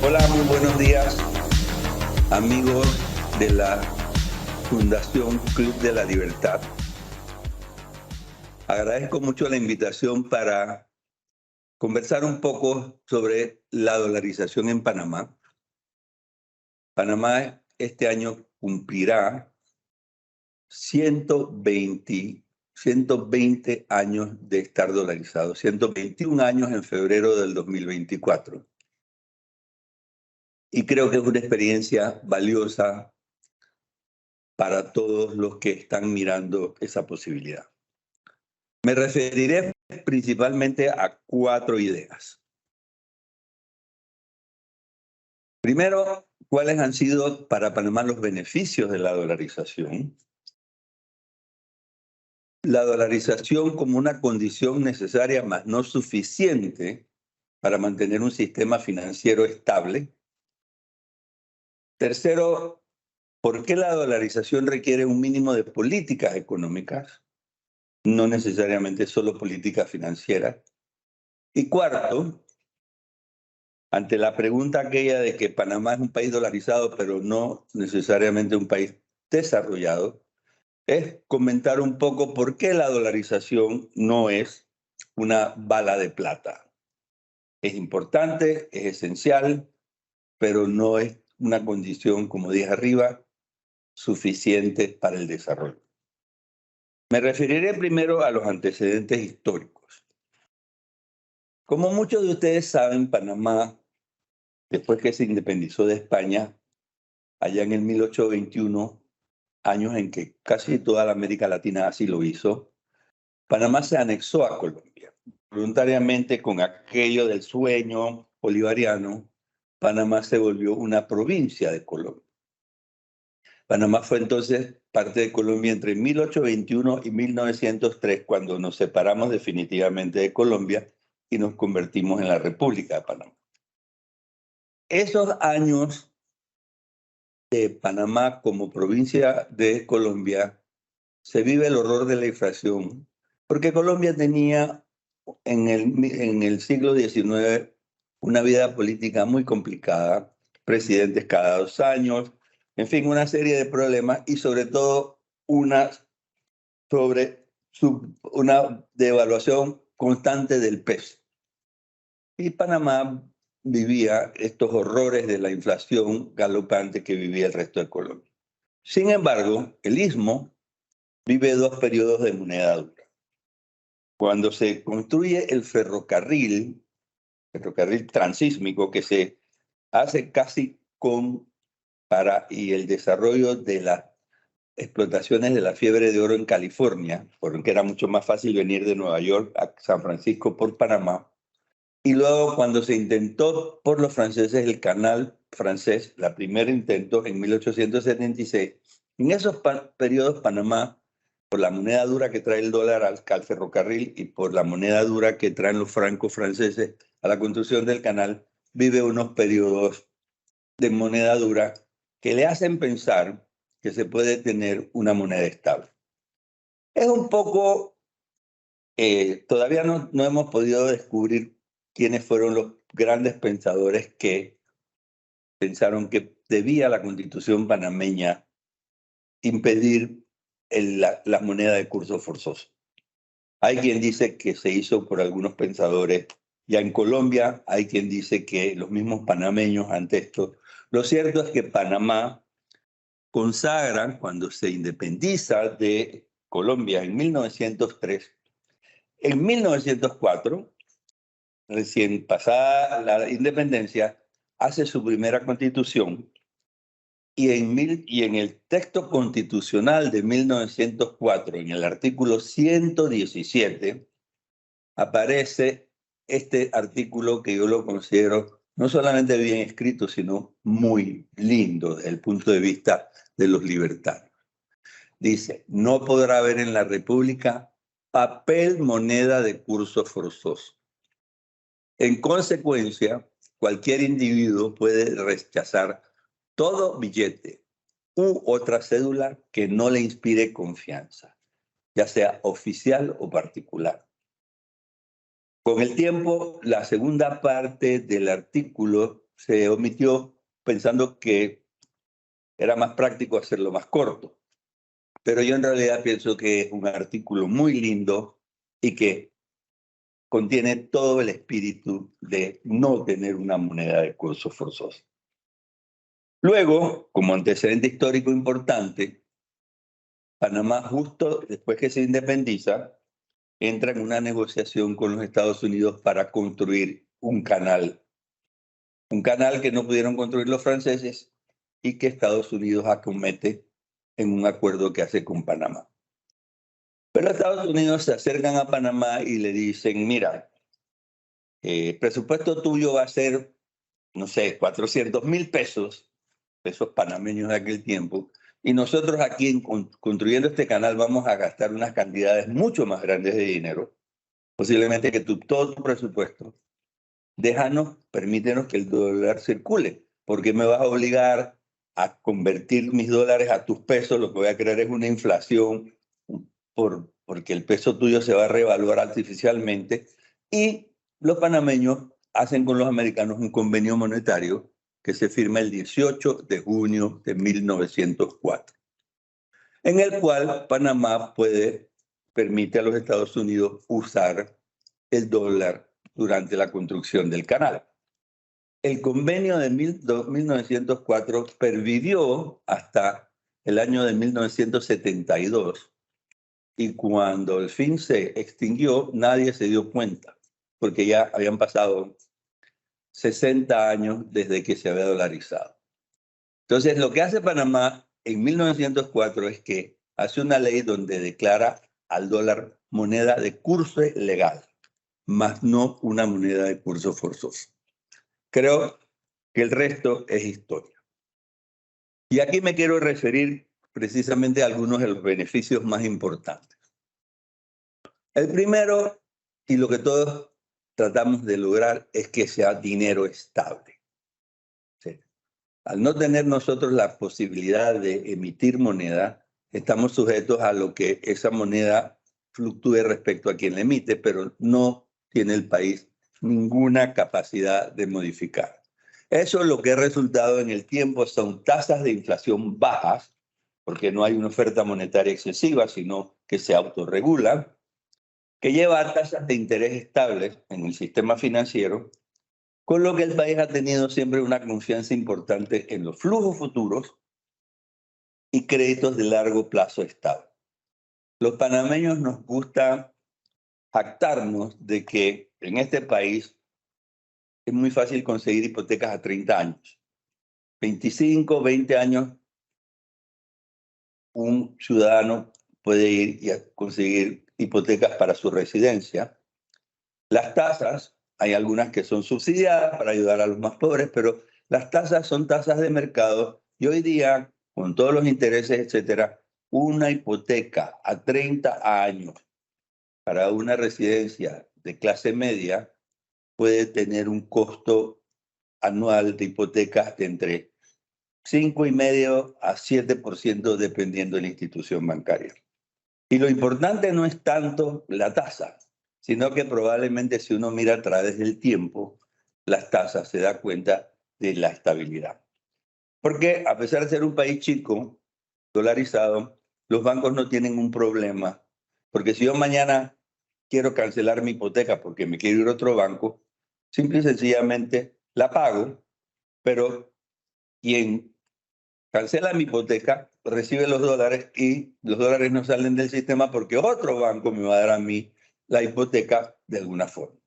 Hola, muy buenos días, amigos de la Fundación Club de la Libertad. Agradezco mucho la invitación para conversar un poco sobre la dolarización en Panamá. Panamá este año cumplirá 120 años de estar dolarizado, 121 años en febrero del 2024. Y creo que es una experiencia valiosa para todos los que están mirando esa posibilidad. Me referiré principalmente a 4 ideas. Primero, ¿cuáles han sido para Panamá los beneficios de la dolarización? La dolarización como una condición necesaria, mas no suficiente para mantener un sistema financiero estable. Tercero, ¿por qué la dolarización requiere un mínimo de políticas económicas? No necesariamente solo políticas financieras. Y cuarto, ante la pregunta aquella de que Panamá es un país dolarizado, pero no necesariamente un país desarrollado, es comentar un poco por qué la dolarización no es una bala de plata. Es importante, es esencial, pero no es una condición, como dije arriba, suficiente para el desarrollo. Me referiré primero a los antecedentes históricos. Como muchos de ustedes saben, Panamá, después que se independizó de España, allá en el 1821, años en que casi toda la América Latina así lo hizo, Panamá se anexó a Colombia. Voluntariamente, con aquello del sueño bolivariano, Panamá se volvió una provincia de Colombia. Panamá fue entonces parte de Colombia entre 1821 y 1903, cuando nos separamos definitivamente de Colombia y nos convertimos en la República de Panamá. Esos años de Panamá como provincia de Colombia se vive el horror de la inflación, porque Colombia tenía en el siglo XIX una vida política muy complicada, presidentes cada 2 años, en fin, una serie de problemas y sobre todo una devaluación constante del peso. Y Panamá vivía estos horrores de la inflación galopante que vivía el resto de Colombia. Sin embargo, el Istmo vive 2 periodos de moneda dura. Cuando se construye el ferrocarril transísmico que se hace casi y el desarrollo de las explotaciones de la fiebre de oro en California, porque era mucho más fácil venir de Nueva York a San Francisco por Panamá. Y luego cuando se intentó por los franceses el canal francés, el primer intento en 1876, en esos periodos Panamá, por la moneda dura que trae el dólar al ferrocarril y por la moneda dura que traen los francos franceses a la construcción del canal, vive unos periodos de moneda dura que le hacen pensar que se puede tener una moneda estable. Es un poco, todavía no hemos podido descubrir quiénes fueron los grandes pensadores que pensaron que debía la Constitución panameña impedir la moneda de curso forzoso. Hay quien dice que se hizo por algunos pensadores ya en Colombia, hay quien dice que los mismos panameños ante esto. Lo cierto es que Panamá consagra, cuando se independiza de Colombia en 1903, en 1904, recién pasada la independencia, hace su primera constitución y en el texto constitucional de 1904, en el artículo 117, aparece este artículo que yo lo considero no solamente bien escrito, sino muy lindo desde el punto de vista de los libertarios. Dice, no podrá haber en la República papel moneda de curso forzoso. En consecuencia, cualquier individuo puede rechazar todo billete u otra cédula que no le inspire confianza, ya sea oficial o particular. Con el tiempo, la segunda parte del artículo se omitió pensando que era más práctico hacerlo más corto. Pero yo en realidad pienso que es un artículo muy lindo y que contiene todo el espíritu de no tener una moneda de curso forzoso. Luego, como antecedente histórico importante, Panamá, justo después que se independiza, entra en una negociación con los Estados Unidos para construir un canal que no pudieron construir los franceses y que Estados Unidos acomete en un acuerdo que hace con Panamá. Pero Estados Unidos se acercan a Panamá y le dicen, mira, el presupuesto tuyo va a ser, no sé, 400,000 pesos, pesos panameños de aquel tiempo, y nosotros aquí construyendo este canal vamos a gastar unas cantidades mucho más grandes de dinero, posiblemente que todo tu presupuesto. Permítenos que el dólar circule, porque me vas a obligar a convertir mis dólares a tus pesos, lo que voy a crear es una inflación porque el peso tuyo se va a revaluar artificialmente, y los panameños hacen con los americanos un convenio monetario que se firma el 18 de junio de 1904, en el cual Panamá permite a los Estados Unidos usar el dólar durante la construcción del canal. El convenio de 1904 pervivió hasta el año de 1972, y cuando al fin se extinguió, nadie se dio cuenta, porque ya habían pasado 60 años desde que se había dolarizado. Entonces, lo que hace Panamá en 1904 es que hace una ley donde declara al dólar moneda de curso legal, más no una moneda de curso forzoso. Creo que el resto es historia. Y aquí me quiero referir precisamente a algunos de los beneficios más importantes. El primero, y lo que todos tratamos de lograr, es que sea dinero estable. ¿Sí? Al no tener nosotros la posibilidad de emitir moneda, estamos sujetos a lo que esa moneda fluctúe respecto a quien la emite, pero no tiene el país ninguna capacidad de modificar. Eso lo que ha resultado en el tiempo son tasas de inflación bajas, porque no hay una oferta monetaria excesiva, sino que se autorregula, que lleva a tasas de interés estables en el sistema financiero, con lo que el país ha tenido siempre una confianza importante en los flujos futuros y créditos de largo plazo estables. Los panameños nos gusta jactarnos de que en este país es muy fácil conseguir hipotecas a 30 años. 25, 20 años, un ciudadano puede ir y conseguir hipotecas para su residencia. Las tasas, hay algunas que son subsidiadas para ayudar a los más pobres, pero las tasas son tasas de mercado, y hoy día, con todos los intereses, etcétera, una hipoteca a 30 años para una residencia de clase media puede tener un costo anual de hipotecas de entre 5,5% a 7% dependiendo de la institución bancaria. Y lo importante no es tanto la tasa, sino que probablemente si uno mira a través del tiempo, las tasas se da cuenta de la estabilidad. Porque a pesar de ser un país chico, dolarizado, los bancos no tienen un problema. Porque si yo mañana quiero cancelar mi hipoteca porque me quiero ir a otro banco, simple y sencillamente la pago, pero quien cancela mi hipoteca recibe los dólares, y los dólares no salen del sistema porque otro banco me va a dar a mí la hipoteca de alguna forma.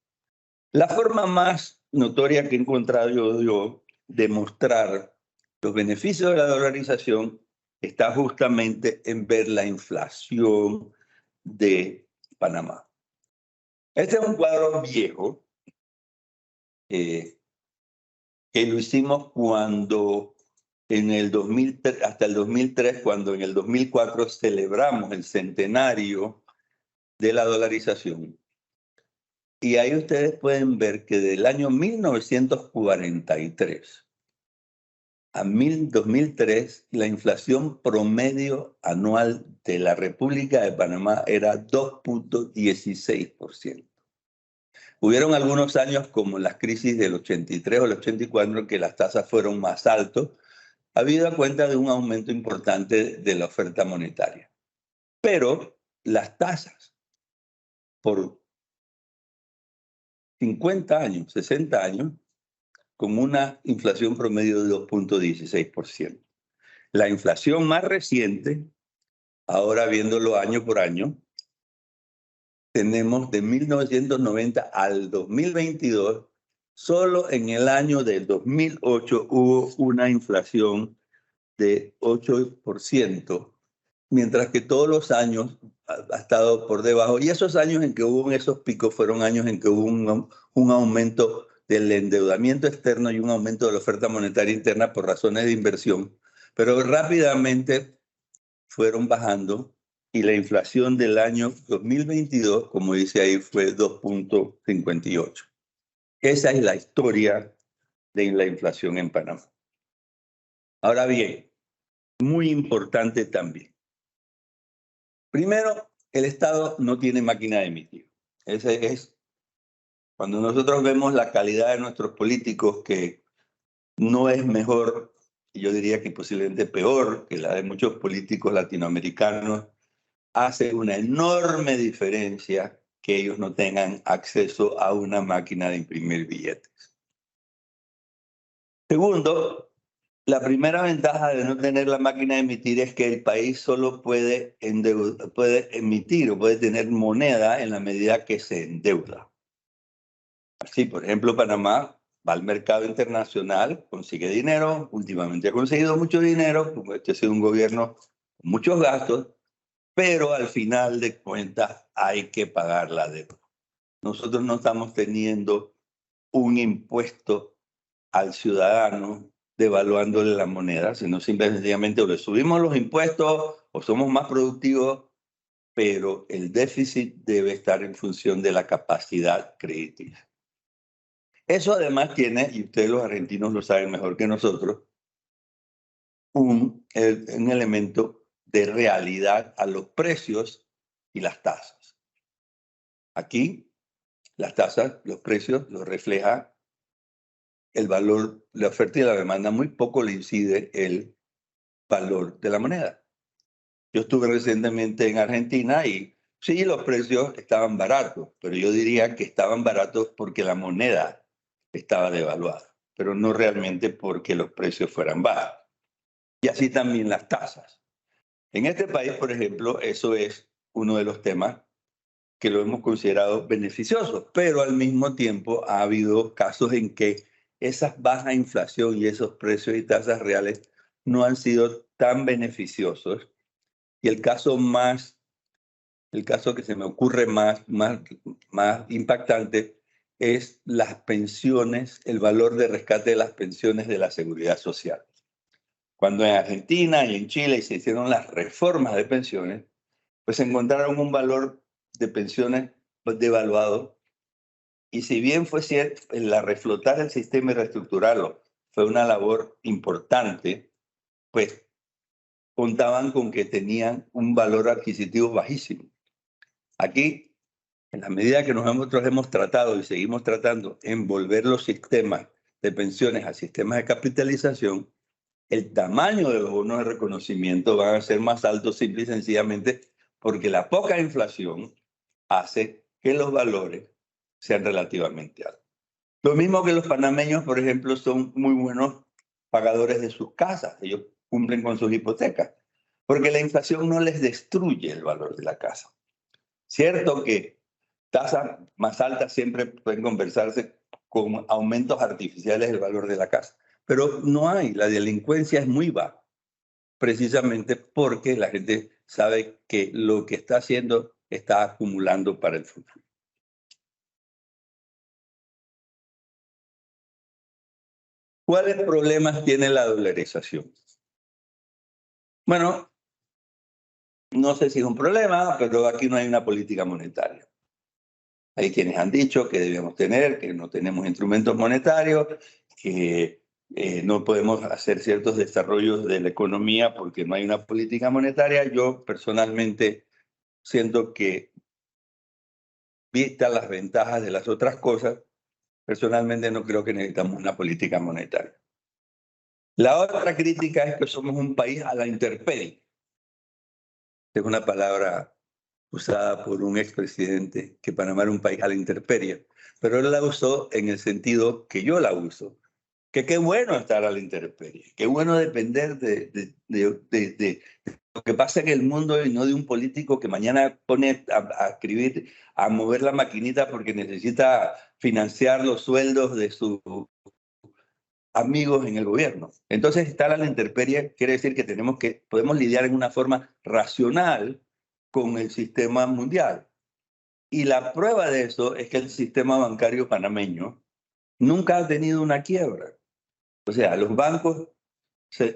La forma más notoria que he encontrado yo de mostrar los beneficios de la dolarización está justamente en ver la inflación de Panamá. Este es un cuadro viejo que lo hicimos cuando en el 2003, hasta el 2003, cuando en el 2004 celebramos el centenario de la dolarización. Y ahí ustedes pueden ver que del año 1943 a 2003, la inflación promedio anual de la República de Panamá era 2,16%. Hubieron algunos años como las crisis del 83 o el 84 en que las tasas fueron más altas, habida cuenta de un aumento importante de la oferta monetaria. Pero las tasas por 50 años, 60 años, con una inflación promedio de 2.16%. La inflación más reciente, ahora viéndolo año por año, tenemos de 1990 al 2022, solo en el año del 2008 hubo una inflación de 8%, mientras que todos los años ha estado por debajo. Y esos años en que hubo esos picos fueron años en que hubo un aumento del endeudamiento externo y un aumento de la oferta monetaria interna por razones de inversión, pero rápidamente fueron bajando y la inflación del año 2022, como dice ahí, fue 2.58. Esa es la historia de la inflación en Panamá. Ahora bien, muy importante también. Primero, el Estado no tiene máquina de emitir. Ese es cuando nosotros vemos la calidad de nuestros políticos, que no es mejor, yo diría que posiblemente peor que la de muchos políticos latinoamericanos, hace una enorme diferencia que ellos no tengan acceso a una máquina de imprimir billetes. Segundo, la primera ventaja de no tener la máquina de emitir es que el país solo puede emitir o puede tener moneda en la medida que se endeuda. Así, por ejemplo, Panamá va al mercado internacional, consigue dinero, últimamente ha conseguido mucho dinero, como este ha sido un gobierno con muchos gastos, pero al final de cuentas hay que pagar la deuda. Nosotros no estamos teniendo un impuesto al ciudadano devaluándole la moneda, sino simplemente o le subimos los impuestos o somos más productivos, pero el déficit debe estar en función de la capacidad crediticia. Eso además tiene, y ustedes los argentinos lo saben mejor que nosotros, un elemento de realidad a los precios y las tasas. Aquí, las tasas, los precios, los refleja el valor, la oferta y la demanda. Muy poco le incide el valor de la moneda. Yo estuve recientemente en Argentina y sí, los precios estaban baratos, pero yo diría que estaban baratos porque la moneda estaba devaluada, pero no realmente porque los precios fueran bajos. Y así también las tasas. En este país, por ejemplo, eso es uno de los temas que lo hemos considerado beneficioso, pero al mismo tiempo ha habido casos en que esa baja inflación y esos precios y tasas reales no han sido tan beneficiosos. Y el caso que se me ocurre más impactante es las pensiones, el valor de rescate de las pensiones de la seguridad social. Cuando en Argentina y en Chile se hicieron las reformas de pensiones, pues encontraron un valor de pensiones devaluado. Y si bien fue cierto, la reflotar el sistema y reestructurarlo fue una labor importante, pues contaban con que tenían un valor adquisitivo bajísimo. Aquí, en la medida que nosotros hemos tratado y seguimos tratando en volver los sistemas de pensiones a sistemas de capitalización, el tamaño de los bonos de reconocimiento van a ser más altos simple y sencillamente porque la poca inflación hace que los valores sean relativamente altos. Lo mismo que los panameños, por ejemplo, son muy buenos pagadores de sus casas. Ellos cumplen con sus hipotecas, porque la inflación no les destruye el valor de la casa. Cierto que tasas más altas siempre pueden conversarse con aumentos artificiales del valor de la casa, pero no hay, la delincuencia es muy baja, precisamente porque la gente sabe que lo que está haciendo está acumulando para el futuro. ¿Cuáles problemas tiene la dolarización? Bueno, no sé si es un problema, pero aquí no hay una política monetaria. Hay quienes han dicho que debemos tener, que no tenemos instrumentos monetarios, que no podemos hacer ciertos desarrollos de la economía porque no hay una política monetaria. Yo personalmente siento que vistas las ventajas de las otras cosas, personalmente no creo que necesitamos una política monetaria. La otra crítica es que somos un país a la intemperie. Es una palabra usada por un expresidente, que Panamá era un país a la intemperie, pero él la usó en el sentido que yo la uso, que qué bueno estar a la intemperie, qué bueno depender de lo que pasa en el mundo y no de un político que mañana pone a escribir, a mover la maquinita porque necesita financiar los sueldos de sus amigos en el gobierno. Entonces, estar a la intemperie quiere decir que podemos lidiar en una forma racional con el sistema mundial. Y la prueba de eso es que el sistema bancario panameño nunca ha tenido una quiebra. O sea, los bancos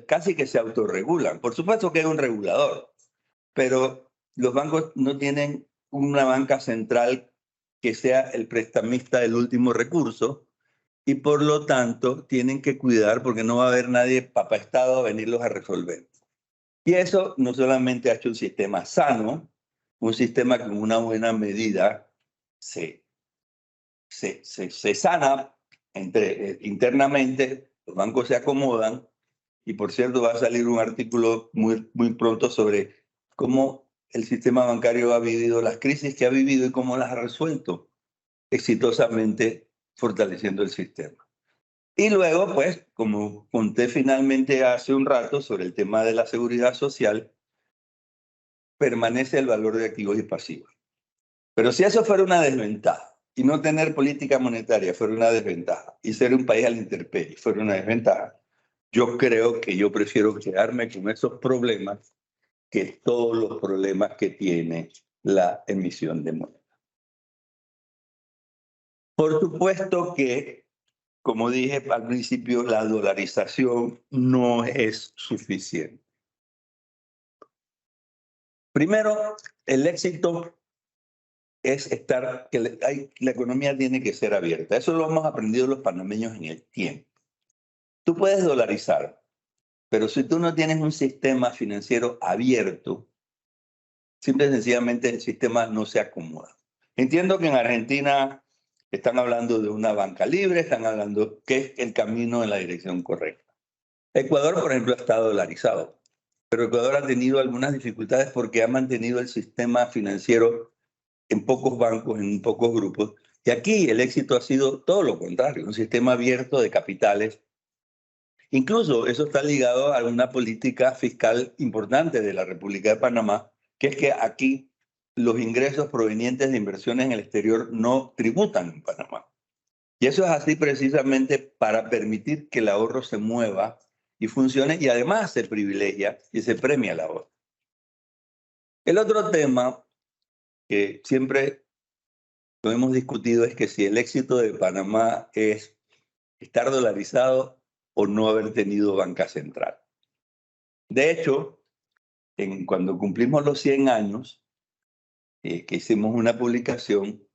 casi que se autorregulan. Por supuesto que hay un regulador, pero los bancos no tienen una banca central que sea el prestamista del último recurso y por lo tanto tienen que cuidar porque no va a haber nadie papá Estado a venirlos a resolver. Y eso no solamente ha hecho un sistema sano, un sistema con una buena medida se sana internamente, los bancos se acomodan, y por cierto va a salir un artículo muy pronto sobre cómo el sistema bancario ha vivido las crisis que ha vivido y cómo las ha resuelto exitosamente fortaleciendo el sistema. Y luego, pues, como conté finalmente hace un rato sobre el tema de la seguridad social, permanece el valor de activos y pasivos. Pero si eso fuera una desventaja, y no tener política monetaria fuera una desventaja, y ser un país a la intemperie fuera una desventaja, yo creo que yo prefiero quedarme con esos problemas que todos los problemas que tiene la emisión de moneda. Por supuesto que, como dije al principio, la dolarización no es suficiente. Primero, el éxito es la economía tiene que ser abierta. Eso lo hemos aprendido los panameños en el tiempo. Tú puedes dolarizar, pero si tú no tienes un sistema financiero abierto, simple y sencillamente el sistema no se acomoda. Entiendo que en Argentina están hablando de una banca libre, están hablando que es el camino en la dirección correcta. Ecuador, por ejemplo, está dolarizado, pero Ecuador ha tenido algunas dificultades porque ha mantenido el sistema financiero en pocos bancos, en pocos grupos. Y aquí el éxito ha sido todo lo contrario, un sistema abierto de capitales. Incluso eso está ligado a una política fiscal importante de la República de Panamá, que es que aquí los ingresos provenientes de inversiones en el exterior no tributan en Panamá. Y eso es así precisamente para permitir que el ahorro se mueva y funcione, y además se privilegia y se premia el ahorro. El otro tema que siempre lo hemos discutido es que si el éxito de Panamá es estar dolarizado o no haber tenido banca central. De hecho, cuando cumplimos los 100 años, que hicimos una publicación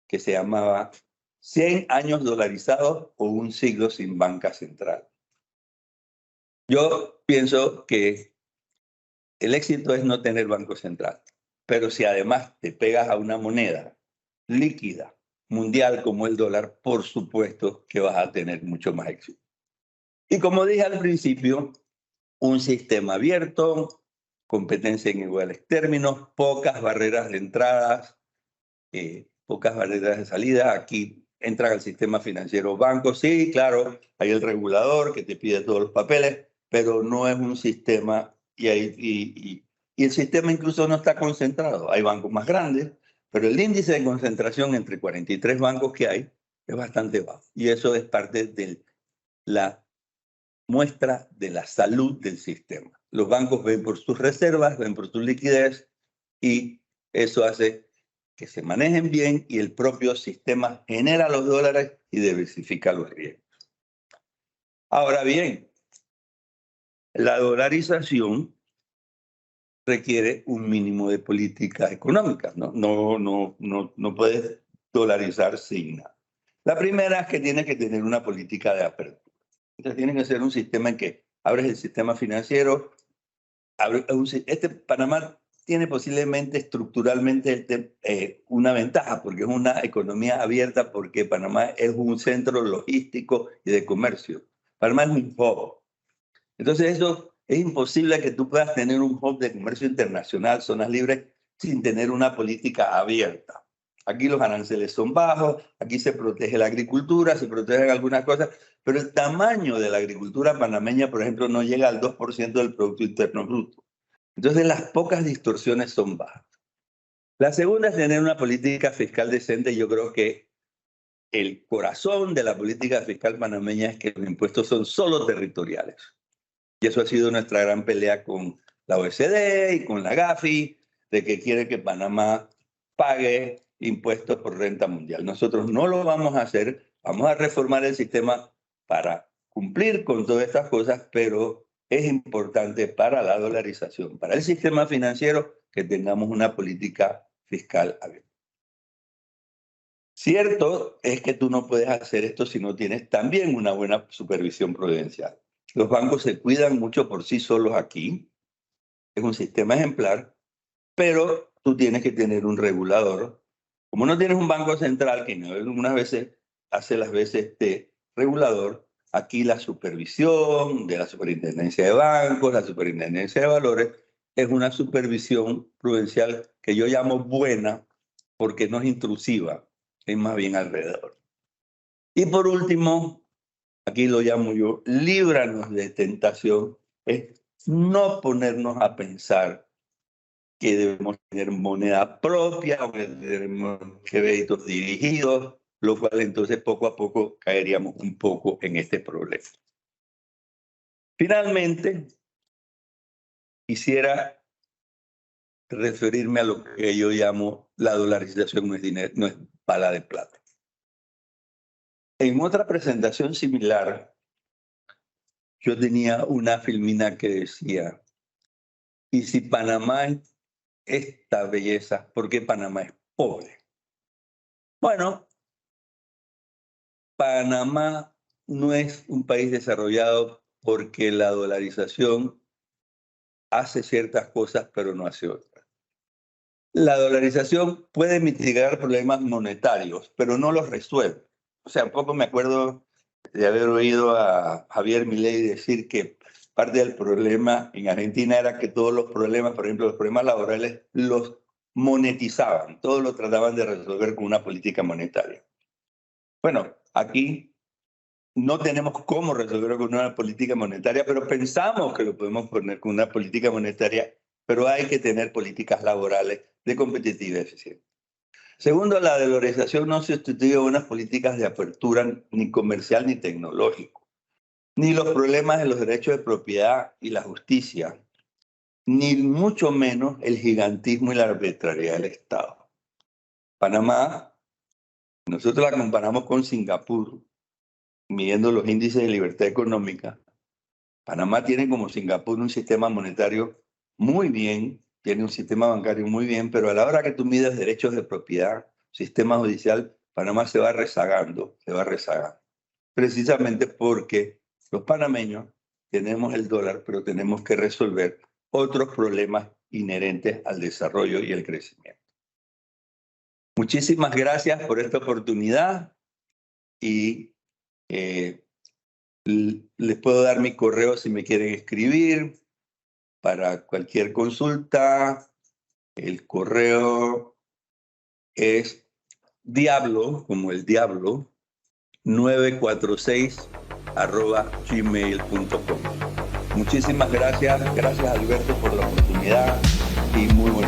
que se llamaba 100 años dolarizados o un siglo sin banca central. Yo pienso que el éxito es no tener banco central, pero si además te pegas a una moneda líquida mundial como el dólar, por supuesto que vas a tener mucho más éxito. Y como dije al principio, un sistema abierto, competencia en iguales términos, pocas barreras de entradas, pocas barreras de salida. Aquí entran al sistema financiero bancos, sí, claro, hay el regulador que te pide todos los papeles, pero no es un sistema y el sistema incluso no está concentrado. Hay bancos más grandes, pero el índice de concentración entre 43 bancos que hay es bastante bajo. Y eso es parte de la muestra de la salud del sistema. Los bancos ven por sus reservas, ven por su liquidez y eso hace que se manejen bien y el propio sistema genera los dólares y diversifica los riesgos. Ahora bien, la dolarización requiere un mínimo de política económica, ¿no? No puedes dolarizar sin nada. La primera es que tiene que tener una política de apertura. Entonces tiene que ser un sistema en que abres el sistema financiero. Panamá tiene posiblemente estructuralmente una ventaja, porque es una economía abierta, porque Panamá es un centro logístico y de comercio. Panamá es un hub. Entonces eso es imposible que tú puedas tener un hub de comercio internacional, zonas libres, sin tener una política abierta. Aquí los aranceles son bajos, aquí se protege la agricultura, se protegen algunas cosas, pero el tamaño de la agricultura panameña, por ejemplo, no llega al 2% del Producto Interno Bruto. Entonces las pocas distorsiones son bajas. La segunda es tener una política fiscal decente. Yo creo que el corazón de la política fiscal panameña es que los impuestos son solo territoriales. Y eso ha sido nuestra gran pelea con la OECD y con la GAFI, de que quiere que Panamá pague impuestos por renta mundial. Nosotros no lo vamos a hacer, vamos a reformar el sistema para cumplir con todas estas cosas, pero es importante para la dolarización, para el sistema financiero, que tengamos una política fiscal abierta. Cierto es que tú no puedes hacer esto si no tienes también una buena supervisión prudencial. Los bancos se cuidan mucho por sí solos aquí, es un sistema ejemplar, pero tú tienes que tener un regulador. Como no tienes un banco central que algunas veces hace las veces de regulador, aquí la supervisión de la superintendencia de bancos, la superintendencia de valores, es una supervisión prudencial que yo llamo buena porque no es intrusiva, es más bien alrededor. Y por último, aquí lo llamo yo, líbranos de tentación, es no ponernos a pensar que debemos tener moneda propia o que tenemos créditos dirigidos, lo cual entonces poco a poco caeríamos un poco en este problema. Finalmente, quisiera referirme a lo que yo llamo la dolarización no es dinero, no es bala de plata. En otra presentación similar, yo tenía una filmina que decía, y si Panamá es esta belleza, ¿por qué Panamá es pobre? Bueno, Panamá no es un país desarrollado porque la dolarización hace ciertas cosas, pero no hace otras. La dolarización puede mitigar problemas monetarios, pero no los resuelve. O sea, un poco me acuerdo de haber oído a Javier Milei decir que parte del problema en Argentina era que todos los problemas, por ejemplo, los problemas laborales, los monetizaban, todos lo trataban de resolver con una política monetaria. Bueno, aquí no tenemos cómo resolverlo con una política monetaria, pero pensamos que lo podemos poner con una política monetaria, pero hay que tener políticas laborales de competitividad eficiente. Segundo, la dolarización no sustituye unas políticas de apertura ni comercial ni tecnológico, ni los problemas de los derechos de propiedad y la justicia, ni mucho menos el gigantismo y la arbitrariedad del Estado. Panamá, nosotros la comparamos con Singapur, midiendo los índices de libertad económica. Panamá tiene como Singapur un sistema monetario muy bien, tiene un sistema bancario muy bien, pero a la hora que tú mides derechos de propiedad, sistema judicial, Panamá se va rezagando, precisamente porque los panameños tenemos el dólar, pero tenemos que resolver otros problemas inherentes al desarrollo y el crecimiento. Muchísimas gracias por esta oportunidad y les puedo dar mi correo si me quieren escribir para cualquier consulta. El correo es diablo, como el diablo, 946@gmail.com. Muchísimas gracias. Gracias, Alberto, por la oportunidad y muy buenas